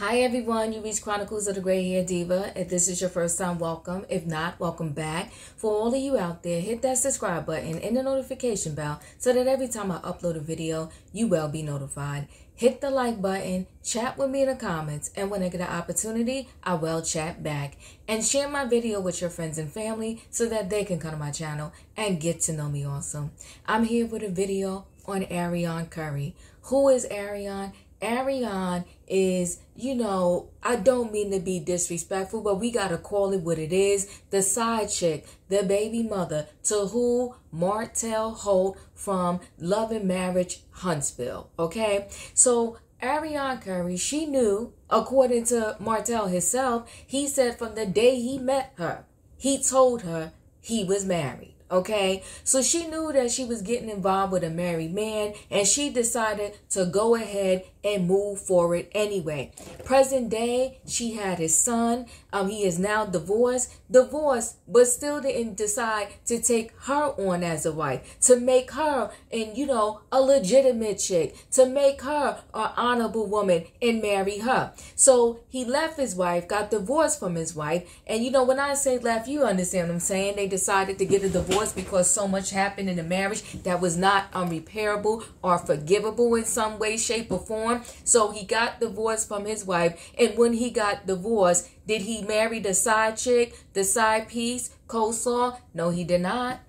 Hi everyone, you reached Chronicles of the Gray Hair Diva. If this is your first time, welcome. If not, welcome back. For all of you out there, hit that subscribe button and the notification bell so that every time I upload a video, you will be notified. Hit the like button, chat with me in the comments, and when I get an opportunity, I will chat back. And share my video with your friends and family so that they can come to my channel and get to know me also. I'm here with a video on Arionne Curry. Who is Arionne? Arionne is, I don't mean to be disrespectful, but we got to call it what it is. The side chick, the baby mother to who Martell Holt from Love and Marriage Huntsville. Okay. So Arionne Curry, she knew, according to Martell himself, he said from the day he met her, he told her he was married. Okay, so she knew that she was getting involved with a married man, and she decided to go ahead and move forward anyway. Present day, she had his son. He is now divorced, but still didn't decide to take her on as a wife, to make her, a legitimate chick, to make her an honorable woman and marry her. So he left his wife, got divorced from his wife, and when I say left, you understand what I'm saying. They decided to get a divorce because so much happened in the marriage that was not unrepairable or forgivable in some way, shape, or form. So he got divorced from his wife. And when he got divorced, did he marry the side chick, the side piece, co-star? No, he did not.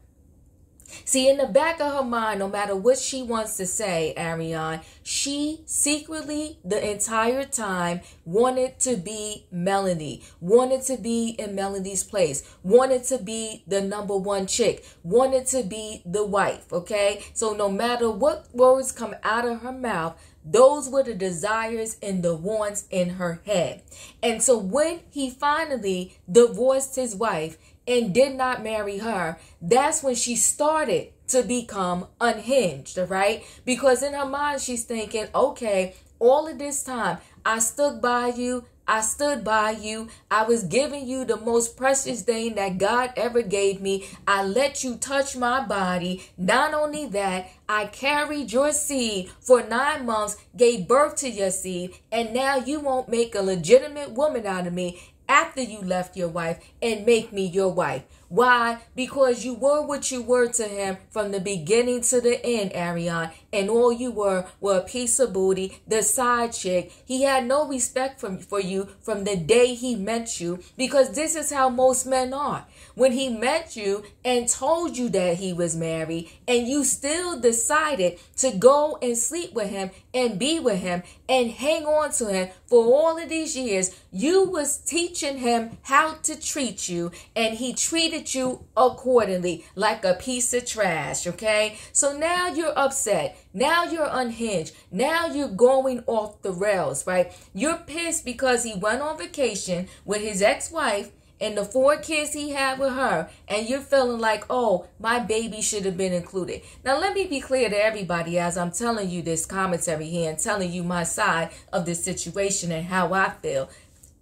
See, in the back of her mind, no matter what she wants to say, Arionne, she secretly, the entire time, wanted to be Melody, wanted to be in Melody's place, wanted to be the number one chick, wanted to be the wife, okay? So no matter what words come out of her mouth, those were the desires and the wants in her head. And so when he finally divorced his wife and did not marry her, that's when she started to become unhinged, right? Because in her mind, she's thinking, okay, all of this time, I stood by you. I stood by you. I was giving you the most precious thing that God ever gave me. I let you touch my body. Not only that, I carried your seed for 9 months, gave birth to your seed, and now you won't make a legitimate woman out of me after you left your wife and make me your wife. Why? Because you were what you were to him from the beginning to the end, Arionne, and all you were a piece of booty, the side chick. He had no respect for you from the day he met you, because this is how most men are. When he met you and told you that he was married, and you still decided to go and sleep with him and be with him and hang on to him for all of these years, you was teaching him how to treat you, and he treated you accordingly like a piece of trash, okay? So now you're upset. Now you're unhinged. Now you're going off the rails, right? You're pissed because he went on vacation with his ex-wife and the 4 kids he had with her, and you're feeling like, oh, my baby should have been included. Now, let me be clear to everybody as I'm telling you this commentary here and telling you my side of this situation and how I feel.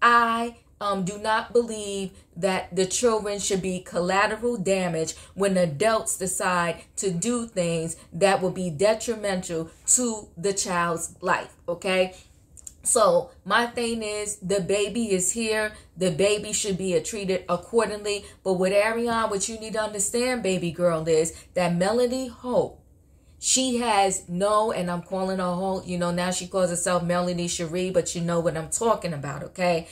I do not believe that the children should be collateral damage when adults decide to do things that will be detrimental to the child's life, okay? So my thing is, the baby is here. The baby should be treated accordingly. But with Arionne, what you need to understand, baby girl, is that Melody Holt, she has and I'm calling her Holt, now she calls herself Melody Cherie, but you know what I'm talking about, okay?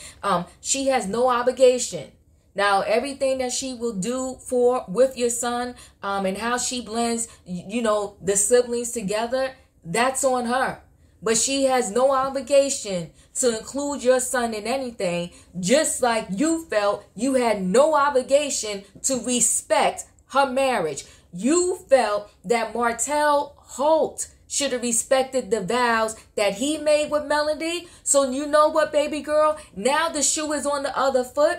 She has no obligation. Now, everything that she will do with your son, and how she blends, the siblings together, that's on her. But she has no obligation to include your son in anything, just like you felt you had no obligation to respect her marriage. You felt that Martell Holt should have respected the vows that he made with Melody. So you know what, baby girl? Now the shoe is on the other foot.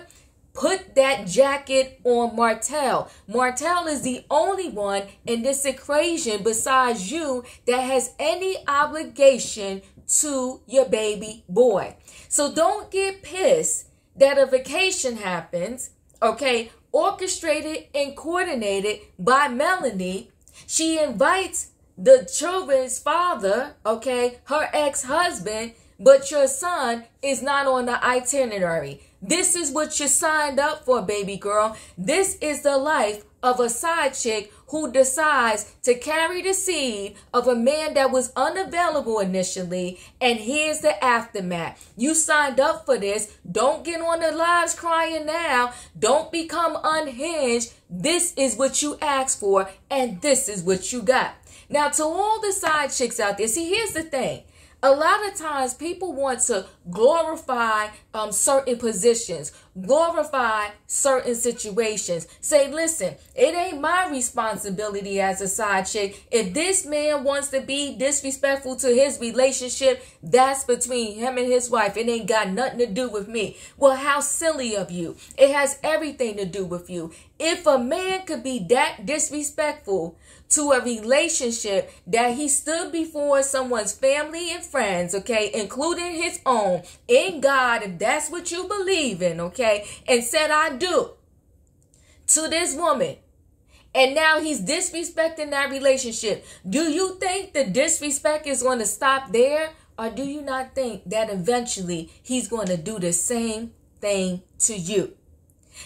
Put that jacket on Martell. Martell is the only one in this equation besides you that has any obligation to your baby boy. So don't get pissed that a vacation happens, okay, orchestrated and coordinated by Melody. She invites the children's father, okay, her ex-husband, but your son is not on the itinerary. This is what you signed up for, baby girl. This is the life of a side chick who decides to carry the seed of a man that was unavailable initially. And here's the aftermath. You signed up for this. Don't get on the lives crying now. Don't become unhinged. This is what you asked for, and this is what you got. Now, to all the side chicks out there, see, here's the thing. A lot of times people want to glorify certain positions, glorify certain situations. Say, listen, it ain't my responsibility as a side chick. If this man wants to be disrespectful to his relationship, that's between him and his wife. It ain't got nothing to do with me. Well, how silly of you. It has everything to do with you. If a man could be that disrespectful to a relationship that he stood before someone's family and friends, okay, including his own, in God, if that's what you believe in, okay, and said, I do, to this woman, and now he's disrespecting that relationship, do you think the disrespect is going to stop there? Or do you not think that eventually he's going to do the same thing to you?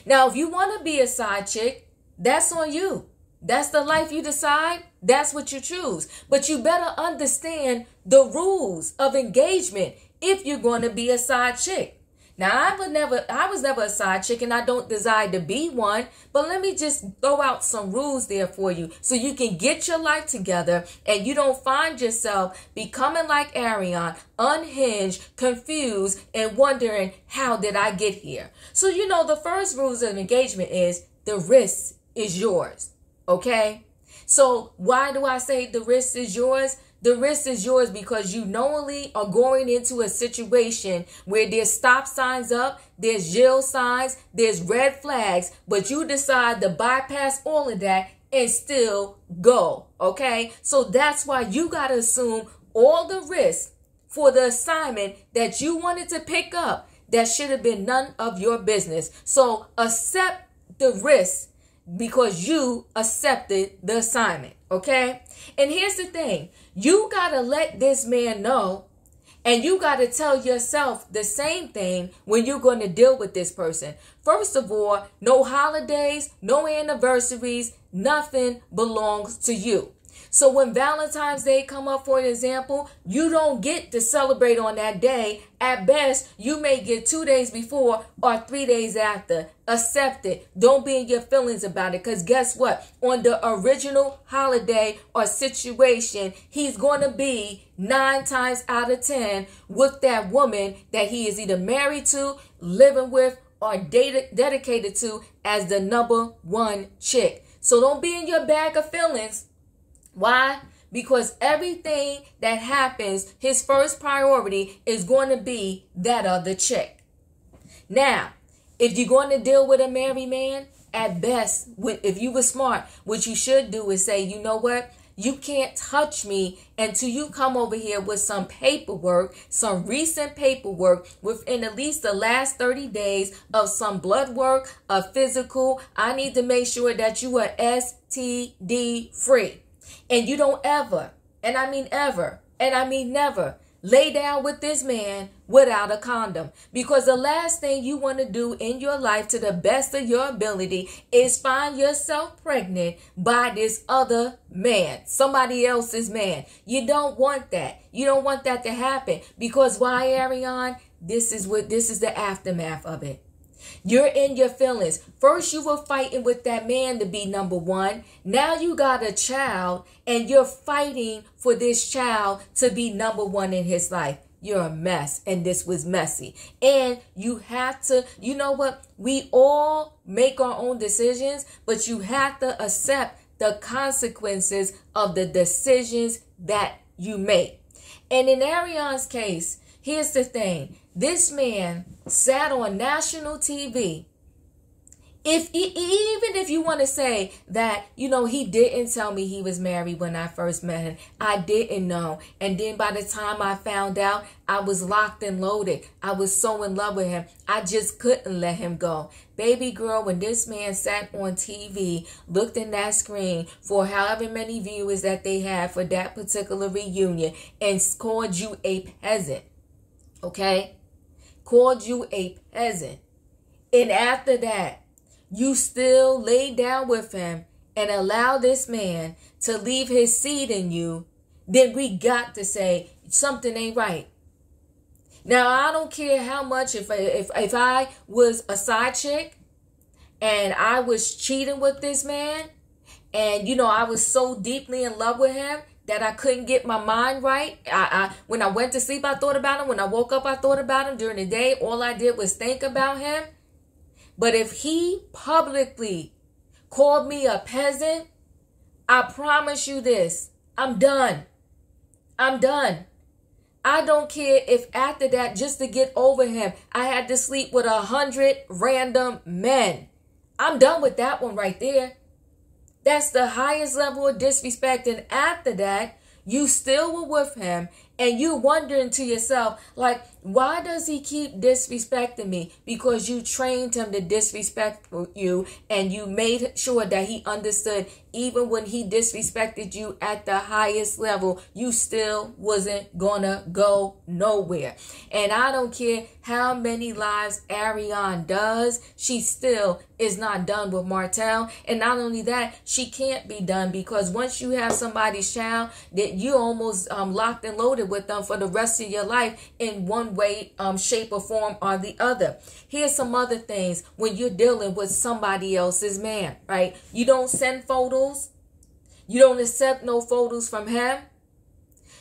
Now, if you want to be a side chick, that's on you. That's the life you decide. That's what you choose. But you better understand the rules of engagement if you're going to be a side chick. Now, I was never a side chick, and I don't desire to be one. But let me just throw out some rules there for you so you can get your life together and you don't find yourself becoming like Arionne, unhinged, confused, and wondering, how did I get here? So, the first rules of engagement is the risk is yours. Okay? So why do I say the risk is yours? The risk is yours because you knowingly are going into a situation where there's stop signs up, there's yield signs, there's red flags, but you decide to bypass all of that and still go. Okay? So that's why you got to assume all the risk for the assignment that you wanted to pick up that should have been none of your business. So accept the risk because you accepted the assignment, okay? And here's the thing. You got to let this man know, and you got to tell yourself the same thing when you're going to deal with this person. First of all, no holidays, no anniversaries, nothing belongs to you. So when Valentine's Day come up, for example, you don't get to celebrate on that day. At best, you may get 2 days before or 3 days after. Accept it. Don't be in your feelings about it. Because guess what? On the original holiday or situation, he's going to be 9 times out of 10 with that woman that he is either married to, living with, or dedicated to as the number one chick. So don't be in your bag of feelings. Why? Because everything that happens, his first priority is going to be that other chick. Now, if you're going to deal with a married man, at best, if you were smart, what you should do is say, you know what? You can't touch me until you come over here with some paperwork, some recent paperwork within at least the last 30 days of some blood work, a physical. I need to make sure that you are STD free. And you don't ever, and I mean ever, and I mean never, lay down with this man without a condom. Because the last thing you want to do in your life to the best of your ability is find yourself pregnant by this other man, somebody else's man. You don't want that. You don't want that to happen. Because why, Arionne? This is the aftermath of it. You're in your feelings. First, you were fighting with that man to be number one. Now you got a child and you're fighting for this child to be number one in his life. You're a mess, and this was messy. And you have to, you know what? We all make our own decisions, but you have to accept the consequences of the decisions that you make. And in Arionne's case, here's the thing. This man sat on national TV. Even if you want to say that, he didn't tell me he was married when I first met him. I didn't know. And then by the time I found out, I was locked and loaded. I was so in love with him. I just couldn't let him go. Baby girl, when this man sat on TV, looked in that screen for however many viewers that they had for that particular reunion and called you a peasant, Okay? Called you a peasant. And after that, you still lay down with him and allow this man to leave his seed in you, then we got to say something ain't right. Now, I don't care how much, if I was a side chick and I was cheating with this man and, I was so deeply in love with him that I couldn't get my mind right. When I went to sleep, I thought about him. When I woke up, I thought about him. During the day, all I did was think about him. But if he publicly called me a peasant, I promise you this, I'm done. I'm done. I don't care if after that, just to get over him, I had to sleep with 100 random men. I'm done with that one right there. That's the highest level of disrespect. And after that, you still were with him and you wondering to yourself, like, why does he keep disrespecting me? Because you trained him to disrespect you and you made sure that he understood even when he disrespected you at the highest level, you still wasn't gonna go nowhere. And I don't care how many lives Arionne does, she still is not done with Martell. And not only that, she can't be done because once you have somebody's child, that you almost locked and loaded with them for the rest of your life in one way, shape or form or the other. Here's some other things when you're dealing with somebody else's man, right? You don't send photos. You don't accept no photos from him.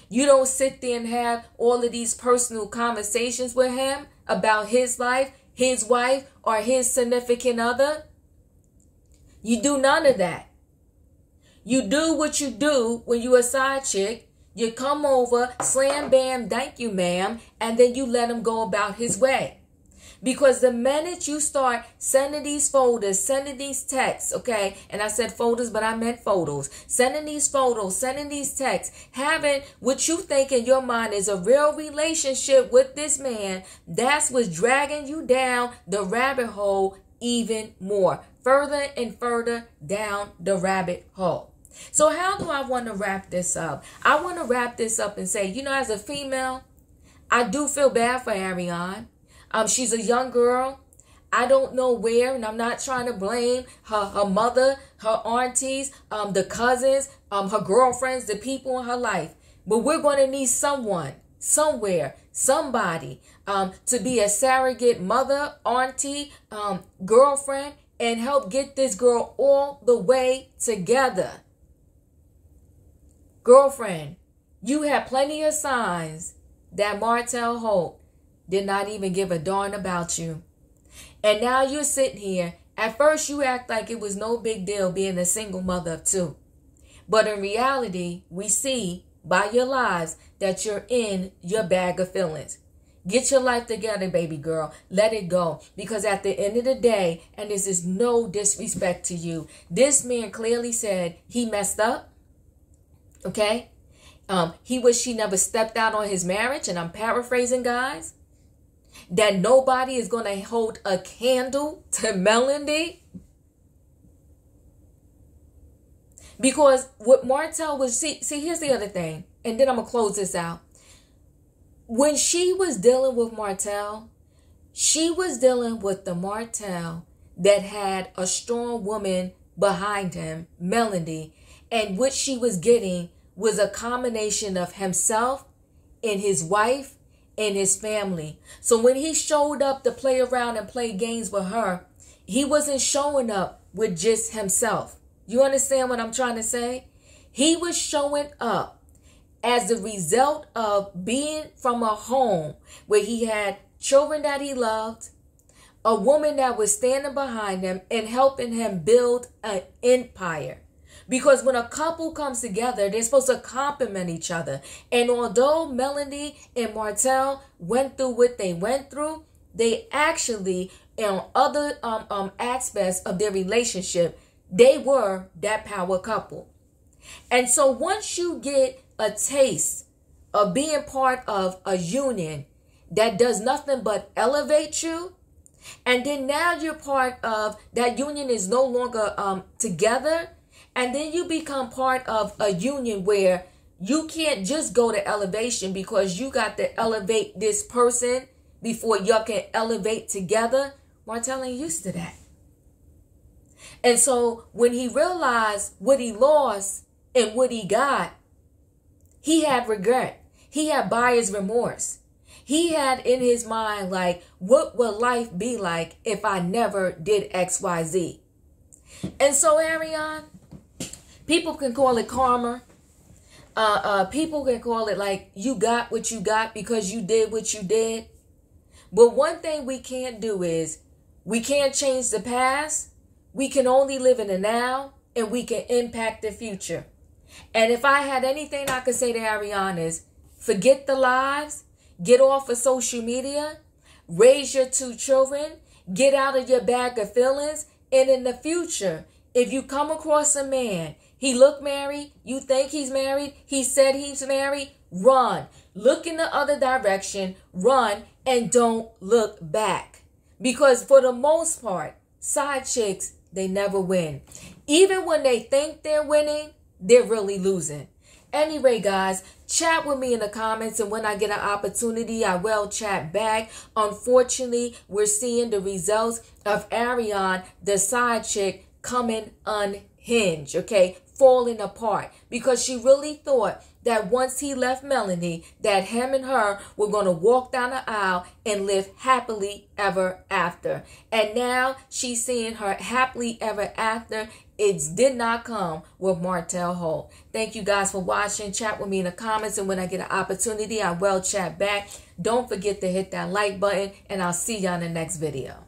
You don't sit there and have all of these personal conversations with him about his life, his wife, or his significant other. You do none of that. You do what you do when you're a side chick. You come over, slam, bam, thank you, ma'am, and then you let him go about his way. Because the minute you start sending these folders, sending these texts, okay, and I said folders, but I meant photos, sending these photos, sending these texts, having what you think in your mind is a real relationship with this man, that's what's dragging you down the rabbit hole even more, further and further down the rabbit hole. So how do I want to wrap this up? I want to wrap this up and say, as a female, I do feel bad for Arionne. She's a young girl. I don't know where, and I'm not trying to blame her mother, her aunties, the cousins, her girlfriends, the people in her life. But we're going to need someone, somewhere, somebody to be a surrogate mother, auntie, girlfriend, and help get this girl all the way together. Girlfriend, you had plenty of signs that Martell Holt did not even give a darn about you. And now you're sitting here. At first you act like it was no big deal being a single mother of two. But in reality, we see by your lies that you're in your bag of feelings. Get your life together, baby girl. Let it go. Because at the end of the day, and this is no disrespect to you, this man clearly said he messed up. Okay? He wished he never stepped out on his marriage. And I'm paraphrasing, guys. That nobody is going to hold a candle to Melody. Because what Martell was, see, here's the other thing. And then I'm going to close this out. When she was dealing with Martell, she was dealing with the Martell that had a strong woman behind him, Melody. And what she was getting was a combination of himself and his wife and his family. So when he showed up to play around and play games with her, he wasn't showing up with just himself. You understand what I'm trying to say? He was showing up as the result of being from a home where he had children that he loved, a woman that was standing behind him and helping him build an empire. Because when a couple comes together, they're supposed to complement each other. And although Melody and Martell went through what they went through, they actually, in other aspects of their relationship, they were that power couple. And so once you get a taste of being part of a union that does nothing but elevate you, and then now you're part of that union is no longer together, and then you become part of a union where You can't just go to elevation because you got to elevate this person before y'all can elevate together. Martell ain't used to that. And so when he realized what he lost and what he got, he had regret. He had buyer's remorse. He had in his mind, like, what would life be like if I never did X, Y, Z? And so, Arionne, people can call it karma. People can call it like you got what you got because you did what you did. But one thing we can't do is we can't change the past. We can only live in the now, and we can impact the future. And if I had anything I could say to Arionne is, forget the lies, get off of social media, raise your 2 children, get out of your bag of feelings, and in the future, if you come across a man, he look married, you think he's married, he said he's married, run. Look in the other direction, run, and don't look back. Because for the most part, side chicks, they never win. Even when they think they're winning, they're really losing. Anyway, guys, chat with me in the comments, and when I get an opportunity, I will chat back. Unfortunately, we're seeing the results of Arionne, the side chick, coming unhinged, okay? Falling apart, because she really thought that once he left Melanie, that him and her were going to walk down the aisle and live happily ever after. And now she's seeing her happily ever after. It did not come with Martell Holt. Thank you guys for watching. Chat with me in the comments, and when I get an opportunity, I will chat back. Don't forget to hit that like button, and I'll see y'all in the next video.